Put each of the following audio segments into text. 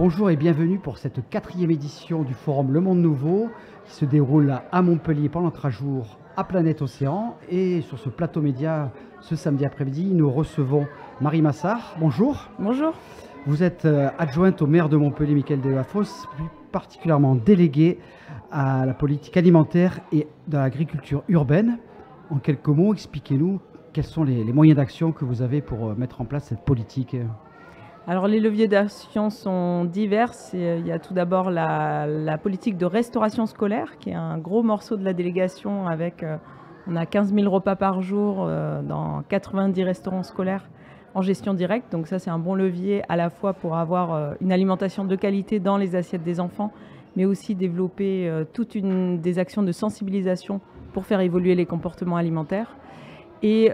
Bonjour et bienvenue pour cette 4e édition du forum Le Monde Nouveau qui se déroule à Montpellier pendant 3 jours à Planète Océan. Et sur ce plateau média, ce samedi après-midi, nous recevons Marie Massard. Bonjour. Bonjour. Vous êtes adjointe au maire de Montpellier, Michael Delafosse, plus particulièrement déléguée à la politique alimentaire et de l'agriculture urbaine. En quelques mots, expliquez-nous quels sont les moyens d'action que vous avez pour mettre en place cette politique. Alors les leviers d'action sont divers. Il y a tout d'abord la politique de restauration scolaire qui est un gros morceau de la délégation avec, on a 15 000 repas par jour dans 90 restaurants scolaires en gestion directe. Donc ça c'est un bon levier à la fois pour avoir une alimentation de qualité dans les assiettes des enfants, mais aussi développer des actions de sensibilisation pour faire évoluer les comportements alimentaires. Et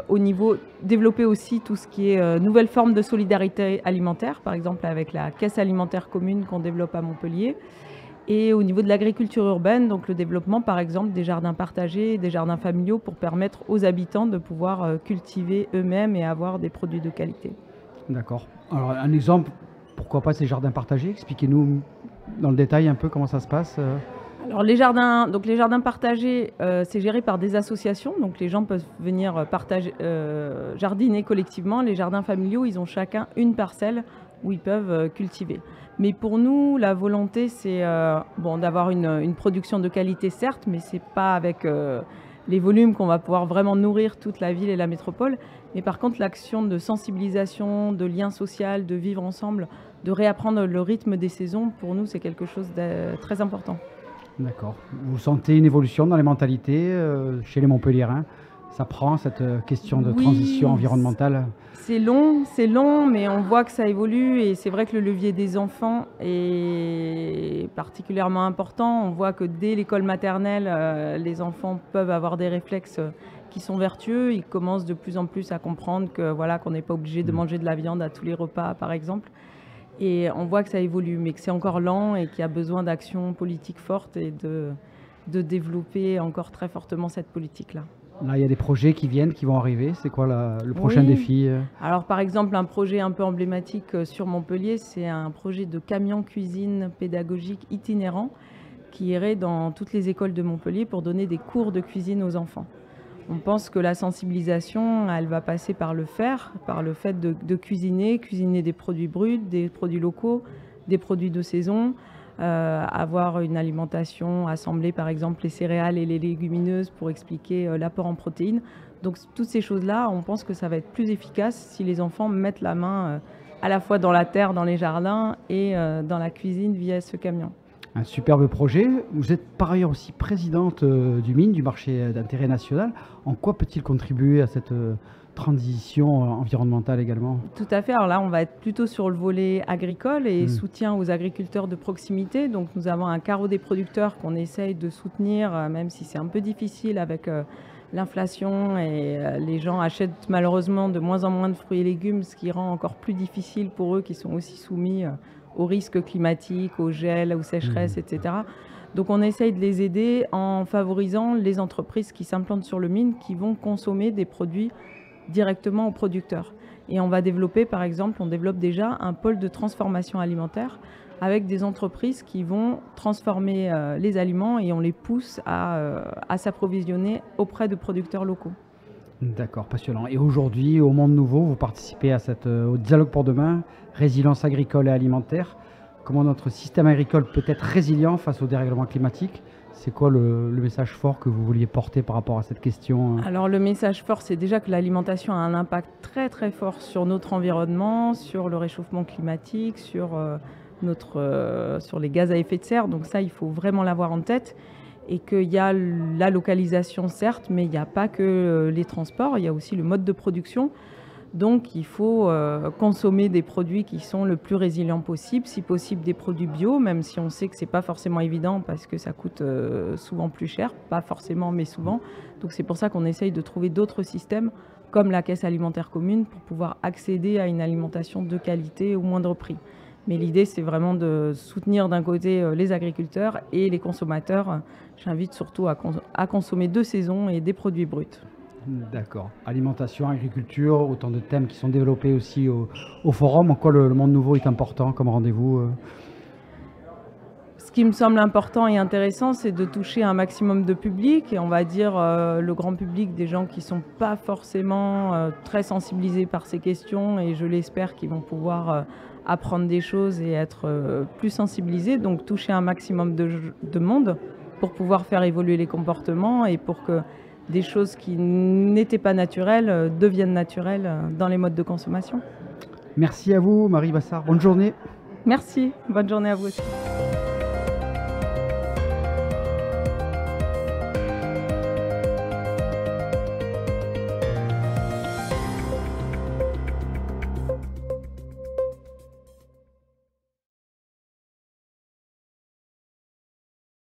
au niveau, développer aussi tout ce qui est nouvelles formes de solidarité alimentaire, par exemple avec la caisse alimentaire commune qu'on développe à Montpellier. Et au niveau de l'agriculture urbaine, donc le développement par exemple des jardins partagés, des jardins familiaux pour permettre aux habitants de pouvoir cultiver eux-mêmes et avoir des produits de qualité. D'accord. Alors un exemple, pourquoi pas ces jardins partagés? Expliquez-nous dans le détail un peu comment ça se passe. Alors les jardins partagés, c'est géré par des associations, donc les gens peuvent venir jardiner collectivement. Les jardins familiaux, ils ont chacun une parcelle où ils peuvent cultiver. Mais pour nous, la volonté, c'est d'avoir une production de qualité, certes, mais c'est pas avec les volumes qu'on va pouvoir vraiment nourrir toute la ville et la métropole. Mais par contre, l'action de sensibilisation, de lien social, de vivre ensemble, de réapprendre le rythme des saisons, pour nous, c'est quelque chose de très important. D'accord. Vous sentez une évolution dans les mentalités chez les Montpelliérains? Ça prend cette question de transition environnementale? C'est long, mais on voit que ça évolue et c'est vrai que le levier des enfants est particulièrement important. On voit que dès l'école maternelle, les enfants peuvent avoir des réflexes qui sont vertueux. Ils commencent de plus en plus à comprendre que voilà, qu'on n'est pas obligé de manger de la viande à tous les repas, par exemple. Et on voit que ça évolue, mais que c'est encore lent et qu'il y a besoin d'actions politiques fortes et de développer encore très fortement cette politique-là. Là, il y a des projets qui vont arriver. C'est quoi le prochain défi? Alors, par exemple, un projet un peu emblématique sur Montpellier, c'est un projet de camion cuisine pédagogique itinérant qui irait dans toutes les écoles de Montpellier pour donner des cours de cuisine aux enfants. On pense que la sensibilisation, elle va passer par le fait de cuisiner des produits bruts, des produits locaux, des produits de saison, avoir une alimentation assemblée, par exemple les céréales et les légumineuses pour expliquer l'apport en protéines. Donc toutes ces choses-là, on pense que ça va être plus efficace si les enfants mettent la main à la fois dans la terre, dans les jardins et dans la cuisine via ce camion. Un superbe projet. Vous êtes par ailleurs aussi présidente du MIN, du marché d'intérêt national. En quoi peut-il contribuer à cette transition environnementale également? Tout à fait. Alors là, on va être plutôt sur le volet agricole et soutien aux agriculteurs de proximité. Donc nous avons un carreau des producteurs qu'on essaye de soutenir, même si c'est un peu difficile avec l'inflation et les gens achètent malheureusement de moins en moins de fruits et légumes, ce qui rend encore plus difficile pour eux qui sont aussi soumis aux risques climatiques, au gel, aux sécheresses, etc. Donc on essaye de les aider en favorisant les entreprises qui s'implantent sur le MIN, qui vont consommer des produits directement aux producteurs. Et on va développer, par exemple, on développe déjà un pôle de transformation alimentaire avec des entreprises qui vont transformer les aliments et on les pousse à s'approvisionner auprès de producteurs locaux. D'accord, passionnant. Et aujourd'hui, au Monde Nouveau, vous participez au Dialogue pour demain, résilience agricole et alimentaire. Comment notre système agricole peut être résilient face au dérèglement climatique? C'est quoi le message fort que vous vouliez porter par rapport à cette question? Alors le message fort, c'est déjà que l'alimentation a un impact très très fort sur notre environnement, sur le réchauffement climatique, sur les gaz à effet de serre. Donc ça, il faut vraiment l'avoir en tête. Et qu'il y a la localisation, certes, mais il n'y a pas que les transports, il y a aussi le mode de production. Donc il faut consommer des produits qui sont le plus résilients possible, si possible des produits bio, même si on sait que ce n'est pas forcément évident parce que ça coûte souvent plus cher, pas forcément mais souvent. Donc c'est pour ça qu'on essaye de trouver d'autres systèmes comme la caisse alimentaire commune pour pouvoir accéder à une alimentation de qualité au moindre prix. Mais l'idée, c'est vraiment de soutenir d'un côté les agriculteurs et les consommateurs. J'invite surtout à consommer de saison et des produits bruts. D'accord. Alimentation, agriculture, autant de thèmes qui sont développés aussi au forum. En quoi le monde nouveau est important comme rendez-vous Ce qui me semble important et intéressant, c'est de toucher un maximum de public, et on va dire le grand public, des gens qui ne sont pas forcément très sensibilisés par ces questions, et je l'espère qu'ils vont pouvoir apprendre des choses et être plus sensibilisés, donc toucher un maximum de monde pour pouvoir faire évoluer les comportements et pour que des choses qui n'étaient pas naturelles deviennent naturelles dans les modes de consommation. Merci à vous, Marie Bassard. Bonne journée. Merci, bonne journée à vous aussi.